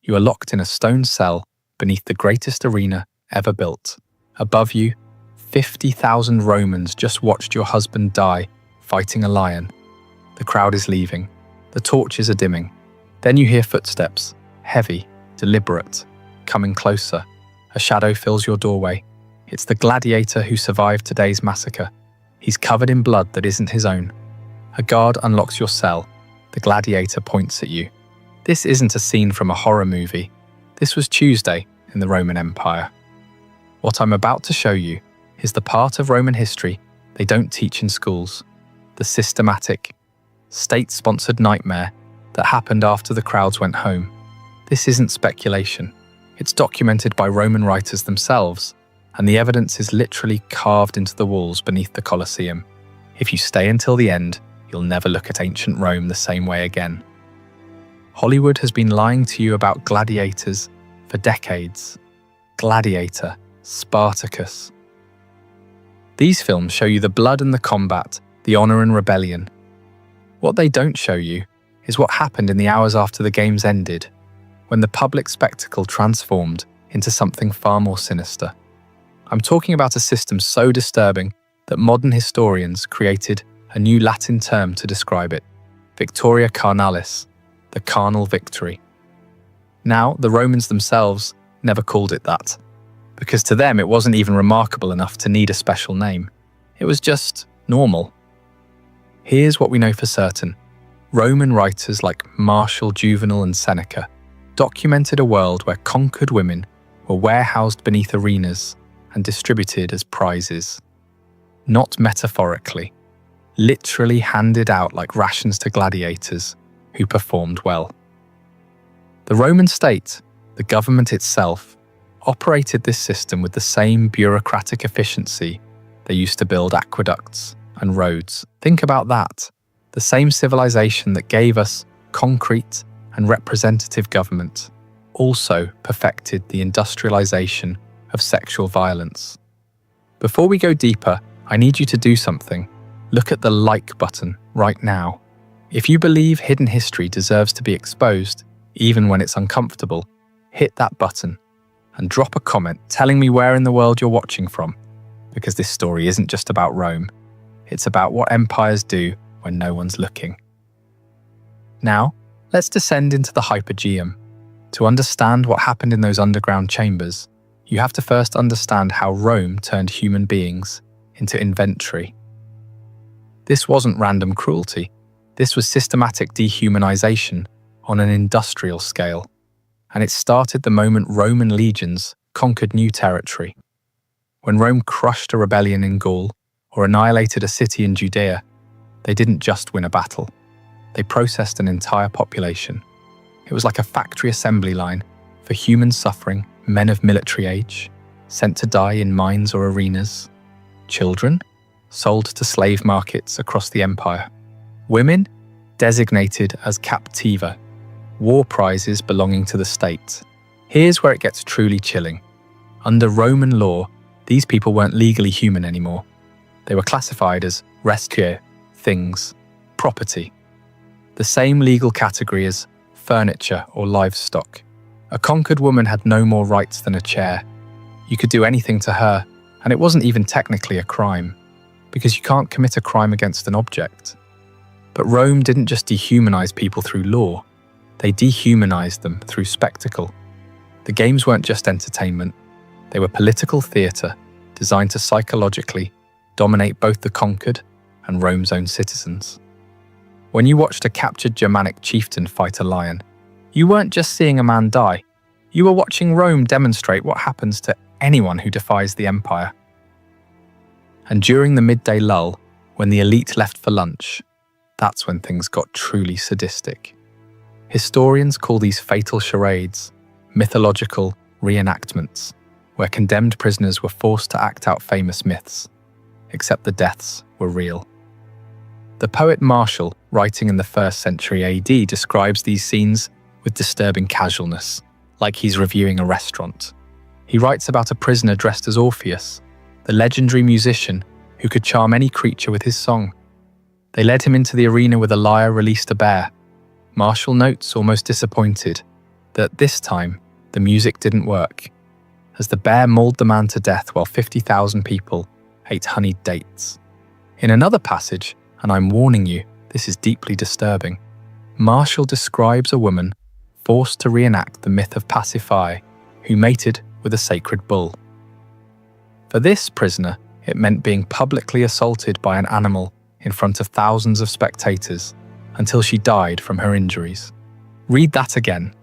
You are locked in a stone cell beneath the greatest arena ever built. Above you, 50,000 Romans just watched your husband die fighting a lion. The crowd is leaving. The torches are dimming. Then you hear footsteps, heavy, deliberate, coming closer. A shadow fills your doorway. It's the gladiator who survived today's massacre. He's covered in blood that isn't his own. A guard unlocks your cell. The gladiator points at you. This isn't a scene from a horror movie. This was Tuesday in the Roman Empire. What I'm about to show you is the part of Roman history they don't teach in schools. The systematic, state-sponsored nightmare that happened after the crowds went home. This isn't speculation. It's documented by Roman writers themselves, and the evidence is literally carved into the walls beneath the Colosseum. If you stay until the end, you'll never look at ancient Rome the same way again. Hollywood has been lying to you about gladiators for decades. Gladiator, Spartacus. These films show you the blood and the combat, the honor and rebellion. What they don't show you is what happened in the hours after the games ended, when the public spectacle transformed into something far more sinister. I'm talking about a system so disturbing that modern historians created a new Latin term to describe it: Victoria Carnalis, the carnal victory. Now, the Romans themselves never called it that, because to them it wasn't even remarkable enough to need a special name. It was just normal. Here's what we know for certain. Roman writers like Martial, Juvenal, and Seneca documented a world where conquered women were warehoused beneath arenas and distributed as prizes. Not metaphorically, literally handed out like rations to gladiators who performed well. The Roman state, the government itself, operated this system with the same bureaucratic efficiency they used to build aqueducts and roads. Think about that. The same civilization that gave us concrete and representative government also perfected the industrialization of sexual violence. Before we go deeper, I need you to do something. Look at the like button right now. If you believe hidden history deserves to be exposed, even when it's uncomfortable, hit that button and drop a comment telling me where in the world you're watching from, because this story isn't just about Rome. It's about what empires do when no one's looking. Now, let's descend into the Hypogeum. To understand what happened in those underground chambers, you have to first understand how Rome turned human beings into inventory. This wasn't random cruelty. This was systematic dehumanization on an industrial scale, and it started the moment Roman legions conquered new territory. When Rome crushed a rebellion in Gaul or annihilated a city in Judea, they didn't just win a battle. They processed an entire population. It was like a factory assembly line for human suffering, men of military age, sent to die in mines or arenas, children, sold to slave markets across the empire, women, designated as captiva, war prizes belonging to the state. Here's where it gets truly chilling. Under Roman law, these people weren't legally human anymore. They were classified as resque, things, property, the same legal category as furniture or livestock. A conquered woman had no more rights than a chair. You could do anything to her, and it wasn't even technically a crime, because you can't commit a crime against an object. But Rome didn't just dehumanize people through law, they dehumanized them through spectacle. The games weren't just entertainment, they were political theatre designed to psychologically dominate both the conquered and Rome's own citizens. When you watched a captured Germanic chieftain fight a lion, you weren't just seeing a man die, you were watching Rome demonstrate what happens to anyone who defies the empire. And during the midday lull, when the elite left for lunch, that's when things got truly sadistic. Historians call these fatal charades mythological reenactments, where condemned prisoners were forced to act out famous myths, except the deaths were real. The poet Martial, writing in the 1st century AD, describes these scenes with disturbing casualness, like he's reviewing a restaurant. He writes about a prisoner dressed as Orpheus, the legendary musician who could charm any creature with his song. They led him into the arena with a lyre, released a bear. Martial notes, almost disappointed, that this time the music didn't work, as the bear mauled the man to death while 50,000 people ate honeyed dates. In another passage, and I'm warning you, this is deeply disturbing, Martial describes a woman forced to reenact the myth of Pasiphae, who mated with a sacred bull. For this prisoner, it meant being publicly assaulted by an animal in front of thousands of spectators until she died from her injuries. Read that again.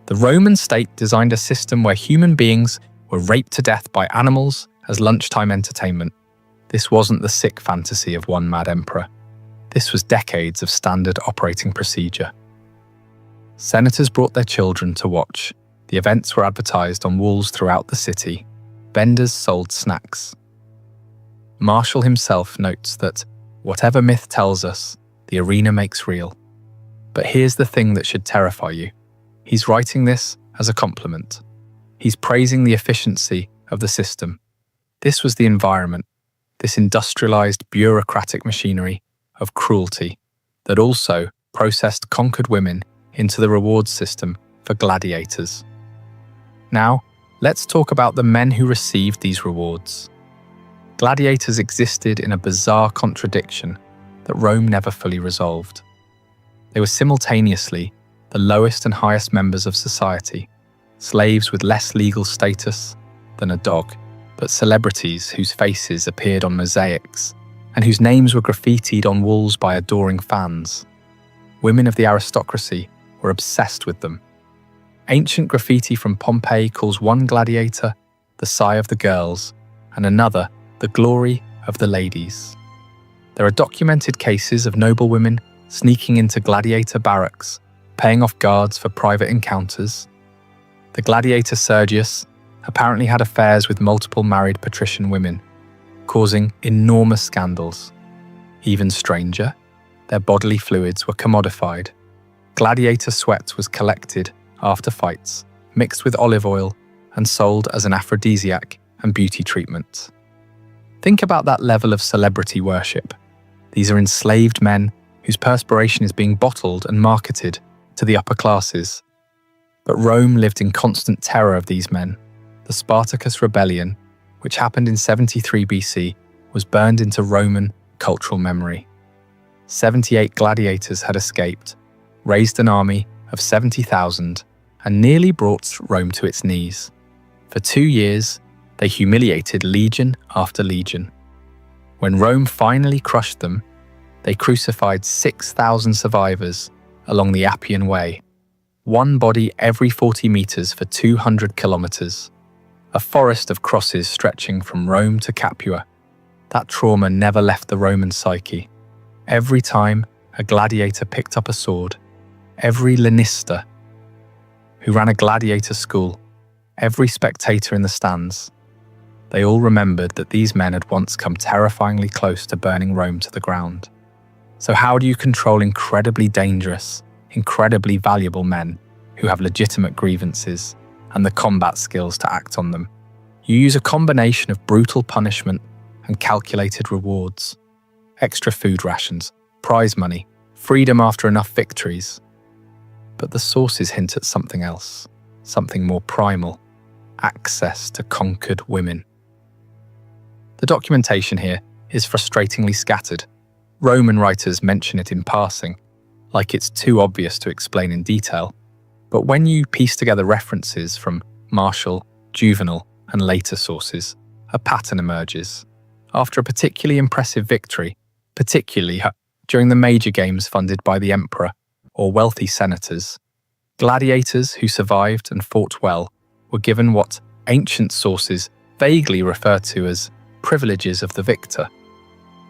The Roman state designed a system where human beings were raped to death by animals as lunchtime entertainment. This wasn't the sick fantasy of one mad emperor. This was decades of standard operating procedure. Senators brought their children to watch. The events were advertised on walls throughout the city. Vendors sold snacks. Martial himself notes that, whatever myth tells us, the arena makes real. But here's the thing that should terrify you. He's writing this as a compliment. He's praising the efficiency of the system. This was the environment, this industrialized bureaucratic machinery of cruelty that also processed conquered women into the reward system for gladiators. Now, let's talk about the men who received these rewards. Gladiators existed in a bizarre contradiction that Rome never fully resolved. They were simultaneously the lowest and highest members of society, slaves with less legal status than a dog, but celebrities whose faces appeared on mosaics and whose names were graffitied on walls by adoring fans. Women of the aristocracy were obsessed with them. Ancient graffiti from Pompeii calls one gladiator the sigh of the girls and another the glory of the ladies. There are documented cases of noblewomen sneaking into gladiator barracks, paying off guards for private encounters. The gladiator Sergius apparently had affairs with multiple married patrician women, causing enormous scandals. Even stranger, their bodily fluids were commodified. Gladiator sweat was collected after fights, mixed with olive oil, and sold as an aphrodisiac and beauty treatment. Think about that level of celebrity worship. These are enslaved men whose perspiration is being bottled and marketed to the upper classes. But Rome lived in constant terror of these men. The Spartacus rebellion, which happened in 73 BC, was burned into Roman cultural memory. 78 gladiators had escaped, raised an army of 70,000, and nearly brought Rome to its knees. For 2 years, they humiliated legion after legion. When Rome finally crushed them, they crucified 6,000 survivors along the Appian Way, one body every 40 meters for 200 kilometers, a forest of crosses stretching from Rome to Capua. That trauma never left the Roman psyche. Every time a gladiator picked up a sword, every lanista who ran a gladiator school, every spectator in the stands, they all remembered that these men had once come terrifyingly close to burning Rome to the ground. So how do you control incredibly dangerous, incredibly valuable men who have legitimate grievances and the combat skills to act on them? You use a combination of brutal punishment and calculated rewards. Extra food rations, prize money, freedom after enough victories. But the sources hint at something else, something more primal: access to conquered women. The documentation here is frustratingly scattered. Roman writers mention it in passing, like it's too obvious to explain in detail. But when you piece together references from Martial, Juvenal, and later sources, a pattern emerges. After a particularly impressive victory, particularly during the major games funded by the emperor or wealthy senators, gladiators who survived and fought well were given what ancient sources vaguely refer to as privileges of the victor.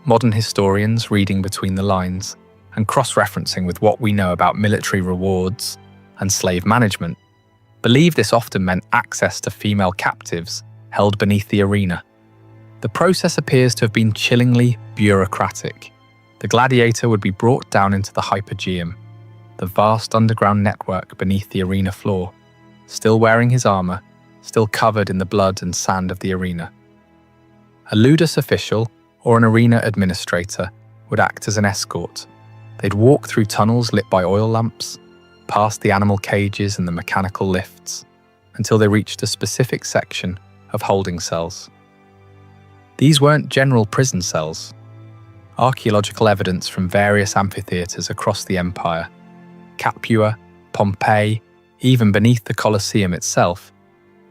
Modern historians, reading between the lines and cross-referencing with what we know about military rewards and slave management, believe this often meant access to female captives held beneath the arena. The process appears to have been chillingly bureaucratic. The gladiator would be brought down into the hypogeum, the vast underground network beneath the arena floor, still wearing his armor, still covered in the blood and sand of the arena. A ludus official or an arena administrator would act as an escort. They'd walk through tunnels lit by oil lamps, past the animal cages and the mechanical lifts, until they reached a specific section of holding cells. These weren't general prison cells. Archaeological evidence from various amphitheatres across the empire, Capua, Pompeii, even beneath the Colosseum itself,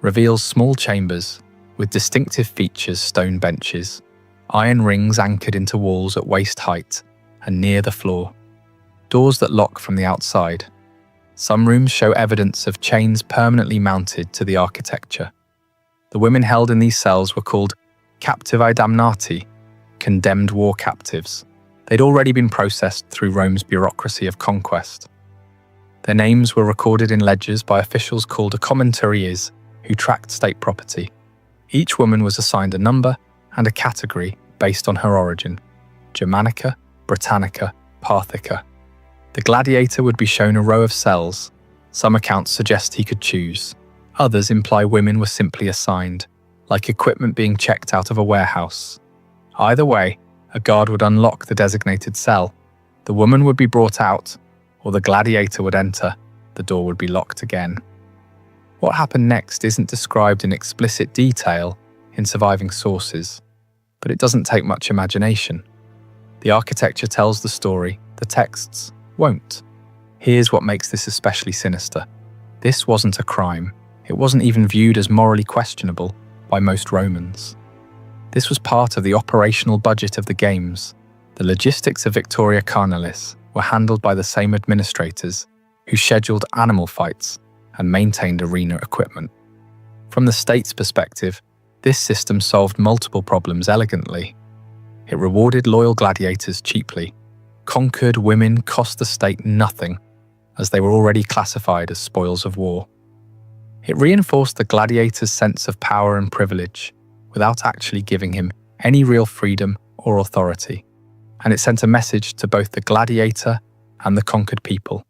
reveals small chambers with distinctive features: stone benches, iron rings anchored into walls at waist height and near the floor, doors that lock from the outside. Some rooms show evidence of chains permanently mounted to the architecture. The women held in these cells were called captivae damnati, condemned war captives. They'd already been processed through Rome's bureaucracy of conquest. Their names were recorded in ledgers by officials called commentaries, who tracked state property. Each woman was assigned a number and a category based on her origin: Germanica, Britannica, Parthica. The gladiator would be shown a row of cells. Some accounts suggest he could choose. Others imply women were simply assigned, like equipment being checked out of a warehouse. Either way, a guard would unlock the designated cell. The woman would be brought out, or the gladiator would enter. The door would be locked again. What happened next isn't described in explicit detail in surviving sources, but it doesn't take much imagination. The architecture tells the story, the texts won't. Here's what makes this especially sinister. This wasn't a crime. It wasn't even viewed as morally questionable by most Romans. This was part of the operational budget of the games. The logistics of Victoria Carnalis were handled by the same administrators who scheduled animal fights and maintained arena equipment. From the state's perspective, this system solved multiple problems elegantly. It rewarded loyal gladiators cheaply. Conquered women cost the state nothing, as they were already classified as spoils of war. It reinforced the gladiator's sense of power and privilege without actually giving him any real freedom or authority. And it sent a message to both the gladiator and the conquered people.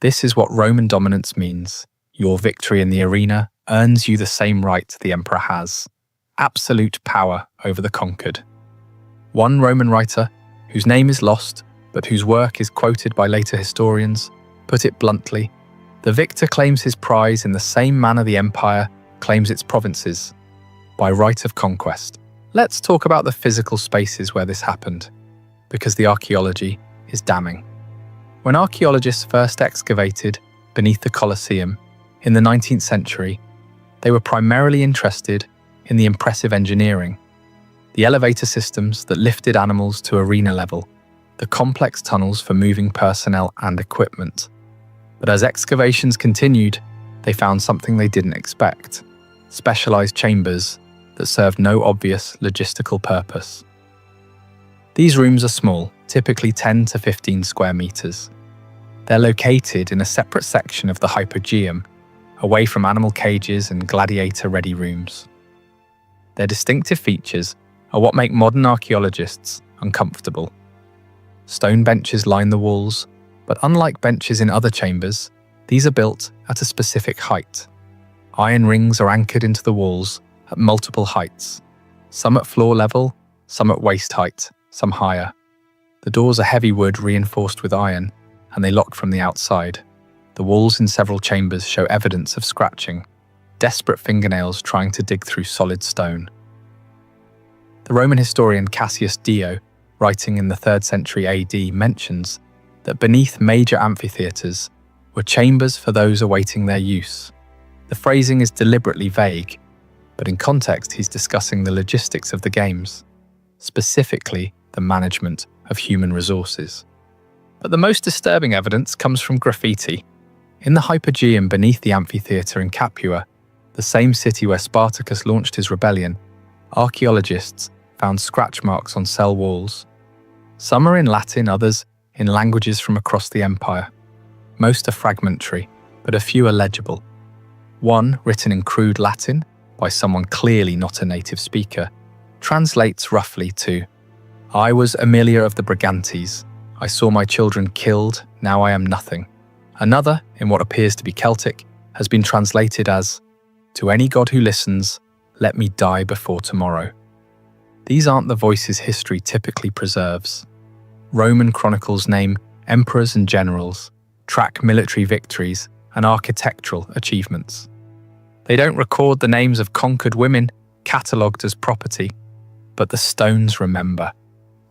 This is what Roman dominance means. Your victory in the arena earns you the same right the emperor has: absolute power over the conquered. One Roman writer, whose name is lost, but whose work is quoted by later historians, put it bluntly: the victor claims his prize in the same manner the empire claims its provinces, by right of conquest. Let's talk about the physical spaces where this happened, because the archaeology is damning. When archaeologists first excavated beneath the Colosseum in the 19th century, they were primarily interested in the impressive engineering, the elevator systems that lifted animals to arena level, the complex tunnels for moving personnel and equipment. But as excavations continued, they found something they didn't expect: specialized chambers that served no obvious logistical purpose. These rooms are small, typically 10 to 15 square meters. They're located in a separate section of the hypogeum, away from animal cages and gladiator-ready rooms. Their distinctive features are what make modern archaeologists uncomfortable. Stone benches line the walls, but unlike benches in other chambers, these are built at a specific height. Iron rings are anchored into the walls at multiple heights, some at floor level, some at waist height, some higher. The doors are heavy wood reinforced with iron, and they lock from the outside. The walls in several chambers show evidence of scratching, desperate fingernails trying to dig through solid stone. The Roman historian Cassius Dio, writing in the 3rd century AD, mentions that beneath major amphitheatres were chambers for those awaiting their use. The phrasing is deliberately vague, but in context he's discussing the logistics of the games, specifically the management of human resources. But the most disturbing evidence comes from graffiti. In the hypogeum beneath the amphitheatre in Capua, the same city where Spartacus launched his rebellion, archaeologists found scratch marks on cell walls. Some are in Latin, others in languages from across the empire. Most are fragmentary, but a few are legible. One, written in crude Latin by someone clearly not a native speaker, translates roughly to, "I was Aemilia of the Brigantes. I saw my children killed, now I am nothing." Another, in what appears to be Celtic, has been translated as, "To any god who listens, let me die before tomorrow." These aren't the voices history typically preserves. Roman chronicles name emperors and generals, track military victories and architectural achievements. They don't record the names of conquered women catalogued as property, but the stones remember.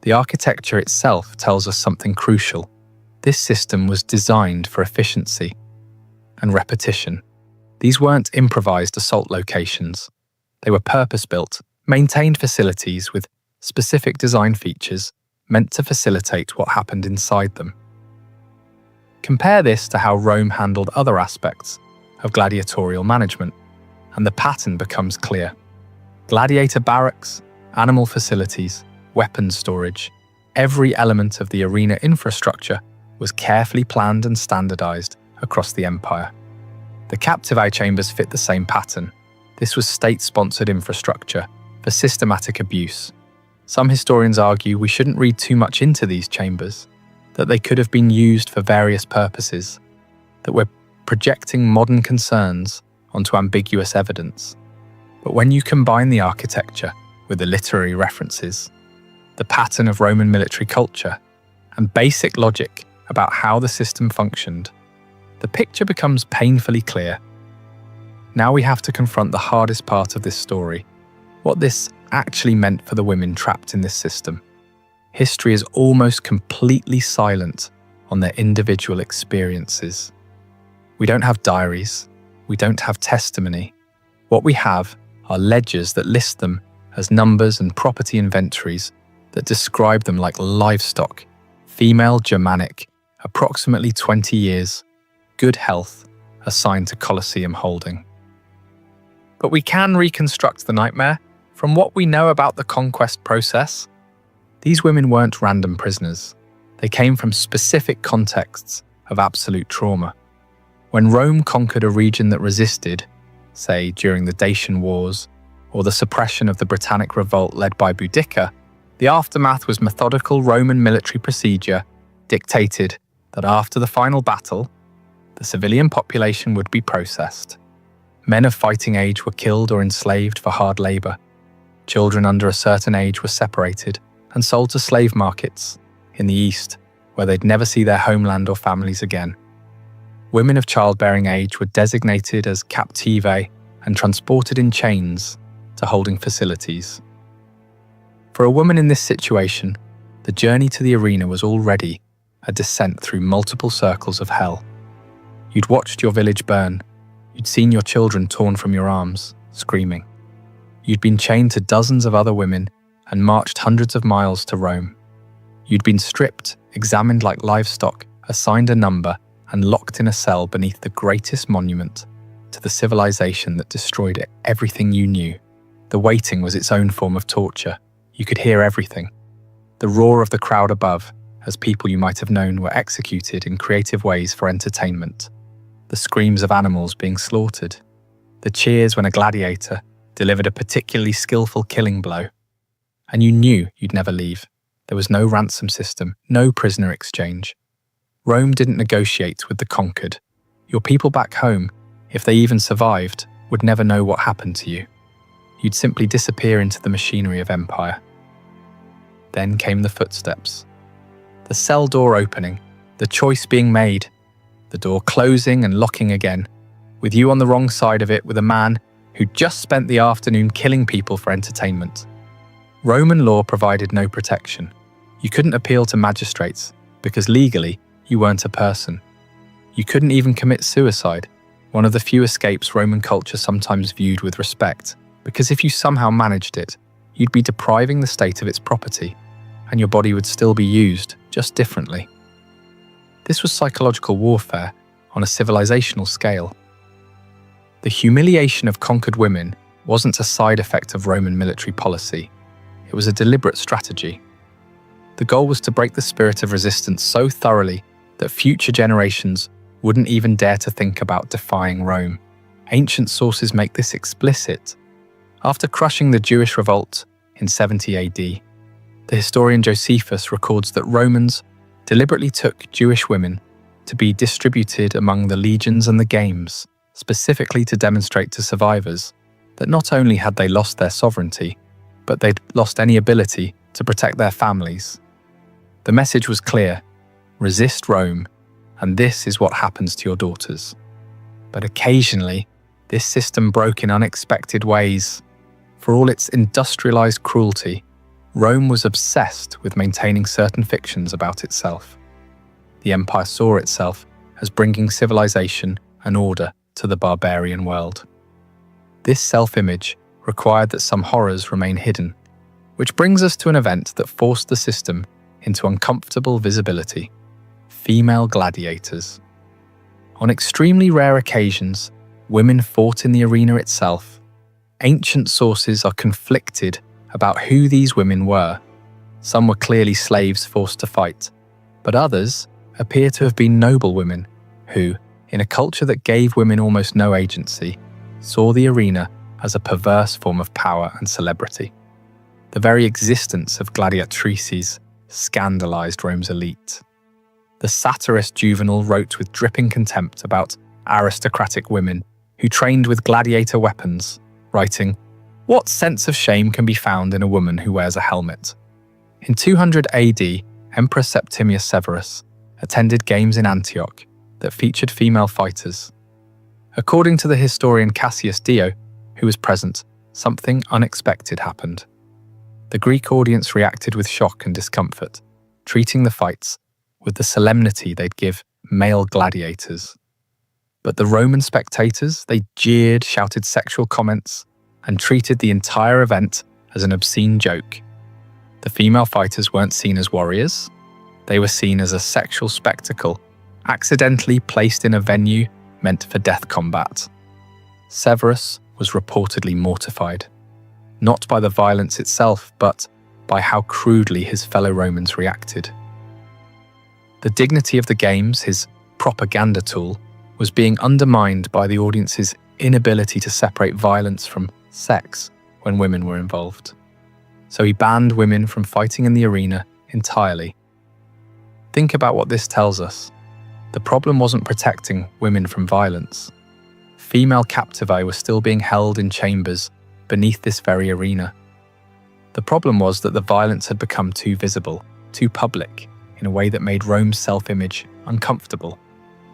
The architecture itself tells us something crucial. This system was designed for efficiency and repetition. These weren't improvised assault locations. They were purpose-built, maintained facilities with specific design features meant to facilitate what happened inside them. Compare this to how Rome handled other aspects of gladiatorial management, and the pattern becomes clear. Gladiator barracks, animal facilities, weapons storage, every element of the arena infrastructure was carefully planned and standardized across the empire. The captive chambers fit the same pattern. This was state-sponsored infrastructure for systematic abuse. Some historians argue we shouldn't read too much into these chambers, that they could have been used for various purposes, that we're projecting modern concerns onto ambiguous evidence. But when you combine the architecture with the literary references, the pattern of Roman military culture, and basic logic about how the system functioned, the picture becomes painfully clear. Now we have to confront the hardest part of this story, what this actually meant for the women trapped in this system. History is almost completely silent on their individual experiences. We don't have diaries, we don't have testimony. What we have are ledgers that list them as numbers and property inventories that describe them like livestock, female Germanic, approximately 20 years, good health, assigned to Colosseum holding. But we can reconstruct the nightmare from what we know about the conquest process. These women weren't random prisoners. They came from specific contexts of absolute trauma. When Rome conquered a region that resisted, say during the Dacian Wars or the suppression of the Britannic revolt led by Boudicca, the aftermath was methodical Roman military procedure dictated that after the final battle, the civilian population would be processed. Men of fighting age were killed or enslaved for hard labor. Children under a certain age were separated and sold to slave markets in the East, where they'd never see their homeland or families again. Women of childbearing age were designated as captivae and transported in chains to holding facilities. For a woman in this situation, the journey to the arena was already a descent through multiple circles of hell. You'd watched your village burn. You'd seen your children torn from your arms, screaming. You'd been chained to dozens of other women and marched hundreds of miles to Rome. You'd been stripped, examined like livestock, assigned a number, and locked in a cell beneath the greatest monument to the civilization that destroyed everything you knew. The waiting was its own form of torture. You could hear everything. The roar of the crowd above, as people you might have known were executed in creative ways for entertainment. The screams of animals being slaughtered. The cheers when a gladiator delivered a particularly skillful killing blow. And you knew you'd never leave. There was no ransom system, no prisoner exchange. Rome didn't negotiate with the conquered. Your people back home, if they even survived, would never know what happened to you. You'd simply disappear into the machinery of empire. Then came the footsteps. The cell door opening, the choice being made, the door closing and locking again, with you on the wrong side of it with a man who'd just spent the afternoon killing people for entertainment. Roman law provided no protection. You couldn't appeal to magistrates because legally you weren't a person. You couldn't even commit suicide, one of the few escapes Roman culture sometimes viewed with respect, because if you somehow managed it, you'd be depriving the state of its property, and your body would still be used, just differently. This was psychological warfare on a civilizational scale. The humiliation of conquered women wasn't a side effect of Roman military policy. It was a deliberate strategy. The goal was to break the spirit of resistance so thoroughly that future generations wouldn't even dare to think about defying Rome. Ancient sources make this explicit. After crushing the Jewish revolt in 70 AD, the historian Josephus records that Romans deliberately took Jewish women to be distributed among the legions and the games, specifically to demonstrate to survivors that not only had they lost their sovereignty, but they'd lost any ability to protect their families. The message was clear: resist Rome, and this is what happens to your daughters. But occasionally, this system broke in unexpected ways. For all its industrialized cruelty, Rome was obsessed with maintaining certain fictions about itself. The empire saw itself as bringing civilization and order to the barbarian world. This self-image required that some horrors remain hidden, which brings us to an event that forced the system into uncomfortable visibility: female gladiators. On extremely rare occasions, women fought in the arena itself. Ancient sources are conflicted about who these women were. Some were clearly slaves forced to fight, but others appear to have been noble women who, in a culture that gave women almost no agency, saw the arena as a perverse form of power and celebrity. The very existence of gladiatrices scandalized Rome's elite. The satirist Juvenal wrote with dripping contempt about aristocratic women who trained with gladiator weapons, writing, "What sense of shame can be found in a woman who wears a helmet?" In 200 AD, Emperor Septimius Severus attended games in Antioch that featured female fighters. According to the historian Cassius Dio, who was present, something unexpected happened. The Greek audience reacted with shock and discomfort, treating the fights with the solemnity they'd give male gladiators. But the Roman spectators, they jeered, shouted sexual comments, and treated the entire event as an obscene joke. The female fighters weren't seen as warriors. They were seen as a sexual spectacle, accidentally placed in a venue meant for death combat. Severus was reportedly mortified, not by the violence itself, but by how crudely his fellow Romans reacted. The dignity of the games, his propaganda tool, was being undermined by the audience's inability to separate violence from sex when women were involved. So he banned women from fighting in the arena entirely. Think about what this tells us. The problem wasn't protecting women from violence. Female captivae were still being held in chambers beneath this very arena. The problem was that the violence had become too visible, too public, in a way that made Rome's self-image uncomfortable.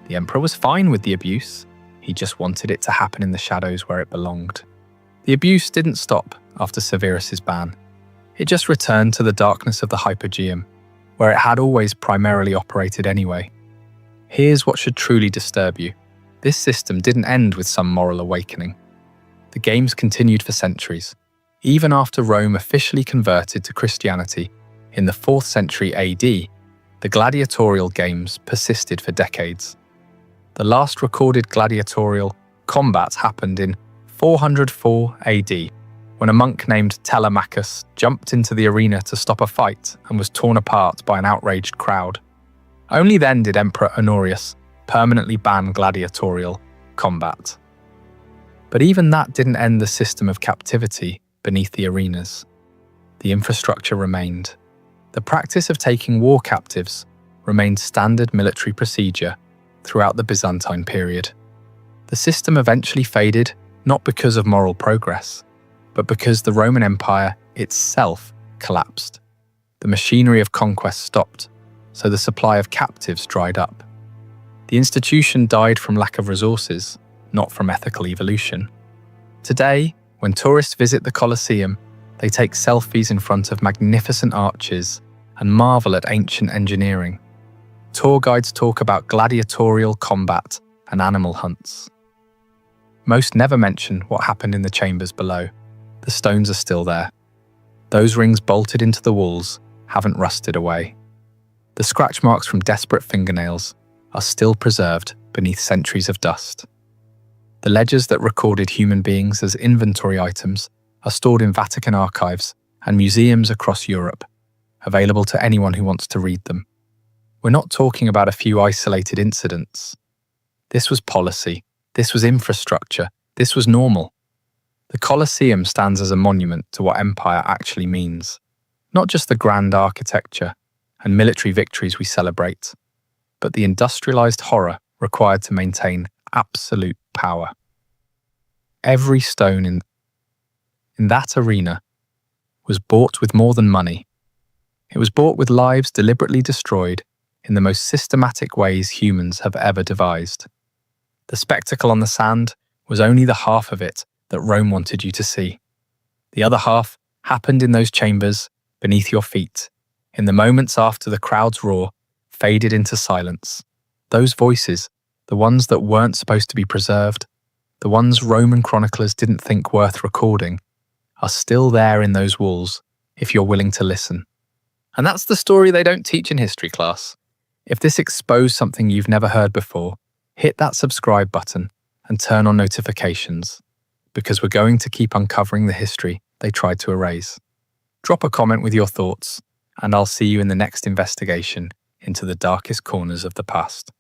The emperor was fine with the abuse. He just wanted it to happen in the shadows where it belonged. The abuse didn't stop after Severus's ban. It just returned to the darkness of the Hypogeum, where it had always primarily operated anyway. Here's what should truly disturb you. This system didn't end with some moral awakening. The games continued for centuries. Even after Rome officially converted to Christianity in the 4th century AD, the gladiatorial games persisted for decades. The last recorded gladiatorial combat happened in 404 AD, when a monk named Telemachus jumped into the arena to stop a fight and was torn apart by an outraged crowd. Only then did Emperor Honorius permanently ban gladiatorial combat. But even that didn't end the system of captivity beneath the arenas. The infrastructure remained. The practice of taking war captives remained standard military procedure throughout the Byzantine period. The system eventually faded, not because of moral progress, but because the Roman Empire itself collapsed. The machinery of conquest stopped, so the supply of captives dried up. The institution died from lack of resources, not from ethical evolution. Today, when tourists visit the Colosseum, they take selfies in front of magnificent arches and marvel at ancient engineering. Tour guides talk about gladiatorial combat and animal hunts. Most never mention what happened in the chambers below. The stones are still there. Those rings bolted into the walls haven't rusted away. The scratch marks from desperate fingernails are still preserved beneath centuries of dust. The ledgers that recorded human beings as inventory items are stored in Vatican archives and museums across Europe, available to anyone who wants to read them. We're not talking about a few isolated incidents. This was policy. This was infrastructure. This was normal. The Colosseum stands as a monument to what empire actually means, not just the grand architecture and military victories we celebrate, but the industrialized horror required to maintain absolute power. Every stone in that arena was bought with more than money. It was bought with lives deliberately destroyed in the most systematic ways humans have ever devised. The spectacle on the sand was only the half of it that Rome wanted you to see. The other half happened in those chambers beneath your feet, in the moments after the crowd's roar faded into silence. Those voices, the ones that weren't supposed to be preserved, the ones Roman chroniclers didn't think worth recording, are still there in those walls if you're willing to listen. And that's the story they don't teach in history class. If this exposed something you've never heard before, hit that subscribe button and turn on notifications, because we're going to keep uncovering the history they tried to erase. Drop a comment with your thoughts, and I'll see you in the next investigation into the darkest corners of the past.